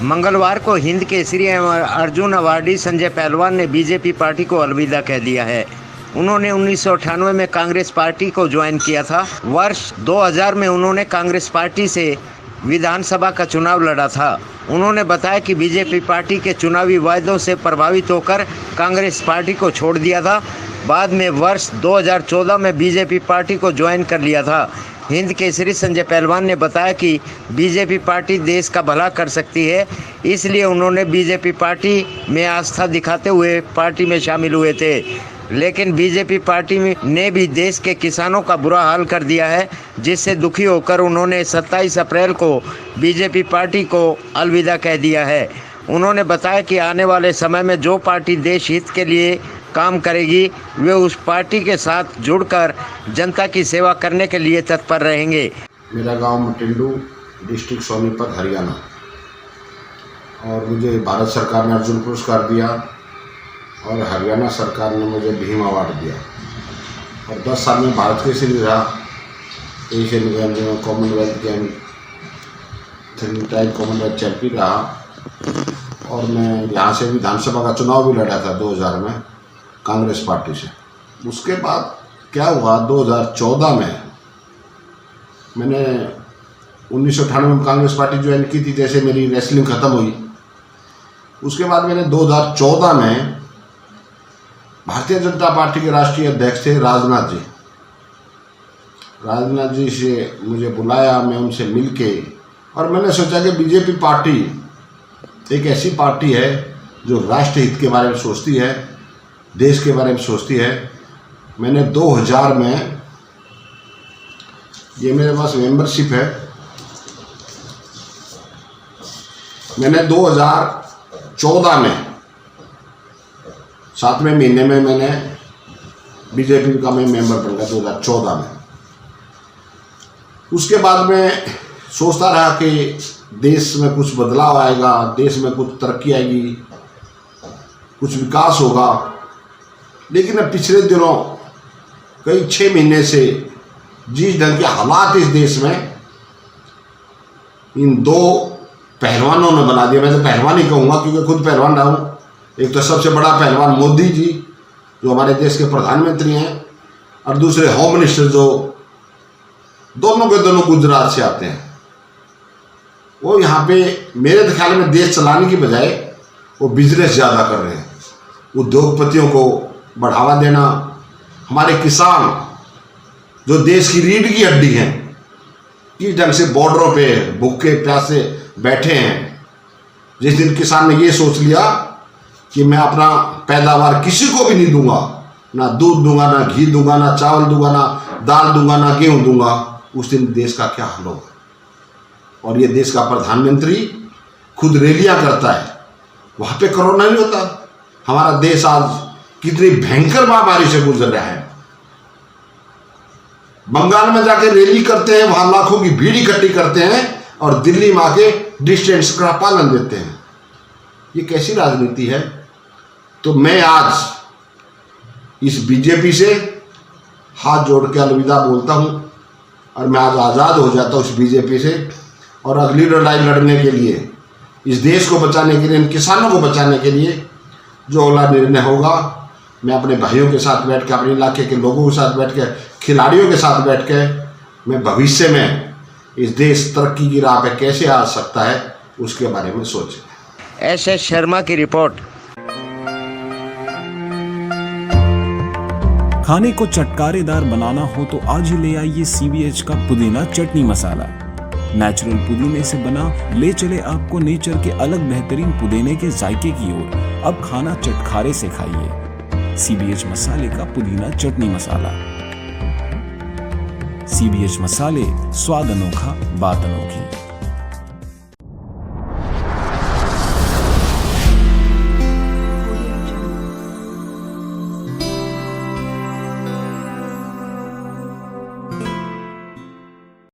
मंगलवार को हिंद केसरी एवं अर्जुन अवार्डी संजय पहलवान ने बीजेपी पार्टी को अलविदा कह दिया है। उन्होंने 1998 में कांग्रेस पार्टी को ज्वाइन किया था। वर्ष 2000 में उन्होंने कांग्रेस पार्टी से विधानसभा का चुनाव लड़ा था। उन्होंने बताया कि बीजेपी पार्टी के चुनावी वायदों से प्रभावित होकर कांग्रेस पार्टी को छोड़ दिया था। बाद में वर्ष 2014 में बीजेपी पार्टी को ज्वाइन कर लिया था। हिंद केसरी संजय पहलवान ने बताया कि बीजेपी पार्टी देश का भला कर सकती है, इसलिए उन्होंने बीजेपी पार्टी में आस्था दिखाते हुए पार्टी में शामिल हुए थे। लेकिन बीजेपी पार्टी ने भी देश के किसानों का बुरा हाल कर दिया है, जिससे दुखी होकर उन्होंने 27 अप्रैल को बीजेपी पार्टी को अलविदा कह दिया है। उन्होंने बताया कि आने वाले समय में जो पार्टी देश हित के लिए काम करेगी, वे उस पार्टी के साथ जुड़कर जनता की सेवा करने के लिए तत्पर रहेंगे। मेरा गांव मटिंडू, डिस्ट्रिक्ट सोनीपत, हरियाणा, और मुझे भारत सरकार ने अर्जुन पुरस्कार दिया और हरियाणा सरकार ने मुझे भीम अवार्ड दिया। और 10 साल में भारत केसरी रहा, एशियन गेम्स में Commonwealth game 3 time Commonwealth champion रहा। और मैं यहाँ से विधानसभा का चुनाव भी लड़ा था 2000 में कांग्रेस पार्टी से। उसके बाद क्या हुआ, 2014 में मैंने 1998 में कांग्रेस पार्टी ज्वाइन की थी, जैसे मेरी रेसलिंग ख़त्म हुई। उसके बाद मैंने 2014 में भारतीय जनता पार्टी के राष्ट्रीय अध्यक्ष थे राजनाथ जी। राजनाथ जी से मुझे बुलाया, मैं उनसे मिलके, और मैंने सोचा कि बीजेपी पार्टी एक ऐसी पार्टी है जो राष्ट्र हित के बारे में सोचती है, देश के बारे में सोचती है। मैंने 2000 में, ये मेरे पास मेंबरशिप है, मैंने 2014 में 7वें महीने में मैंने बीजेपी का मैं मेंबर बन गया 2014 में। उसके बाद मैं सोचता रहा कि देश में कुछ बदलाव आएगा, देश में कुछ तरक्की आएगी, कुछ विकास होगा। लेकिन अब पिछले दिनों कई 6 महीने से जिस ढंग के हालात इस देश में इन 2 पहलवानों ने बना दिया। मैं तो पहलवान ही कहूँगा क्योंकि खुद पहलवान रहा हूँ। एक तो सबसे बड़ा पहलवान मोदी जी जो हमारे देश के प्रधानमंत्री हैं, और दूसरे होम मिनिस्टर जो दोनों के दोनों गुजरात से आते हैं। वो यहाँ पे मेरे ख्याल में देश चलाने की बजाय वो बिजनेस ज़्यादा कर रहे हैं। उद्योगपतियों को बढ़ावा देना, हमारे किसान जो देश की रीढ़ की हड्डी हैं, किस ढंग से बॉर्डरों पे भूखे प्यासे बैठे हैं। जिस दिन किसान ने ये सोच लिया कि मैं अपना पैदावार किसी को भी नहीं दूंगा, ना दूध दूंगा, ना घी दूंगा, ना चावल दूंगा, ना दाल दूंगा, ना गेहूँ दूंगा, उस दिन देश का क्या हाल होगा। और ये देश का प्रधानमंत्री खुद रैलियां करता है, वहाँ पे कोरोना नहीं होता। हमारा देश आज कितनी भयंकर महामारी से गुजर रहा है। बंगाल में जाके रैली करते हैं, वहां लाखों की भीड़ इकट्ठी करते हैं, और दिल्ली में आके डिस्टेंस का पालन देते हैं। ये कैसी राजनीति है। तो मैं आज इस बीजेपी से हाथ जोड़ के अलविदा बोलता हूं, और मैं आज आज़ाद हो जाता हूं इस बीजेपी से, और अगली लड़ाई लड़ने के लिए, इस देश को बचाने के लिए, इन किसानों को बचाने के लिए जो अगला निर्णय होगा, मैं अपने भाइयों के साथ बैठ के, अपने इलाके के लोगों के साथ बैठ के, खिलाड़ियों के साथ बैठ के, मैं भविष्य में इस देश तरक्की की राह पे कैसे आ सकता है उसके बारे में सोचें। SS शर्मा की रिपोर्ट। खाने को चटकारेदार बनाना हो तो आज ही ले आइए CBH का पुदीना चटनी मसाला। नेचुरल पुदीने से बना ले चले आपको नेचर के अलग बेहतरीन पुदीने के जायके की ओर। अब खाना चटखारे से खाइए। CBH मसाले का पुदीना चटनी मसाला। CBH मसाले, स्वाद अनोखा, बात अनोखी।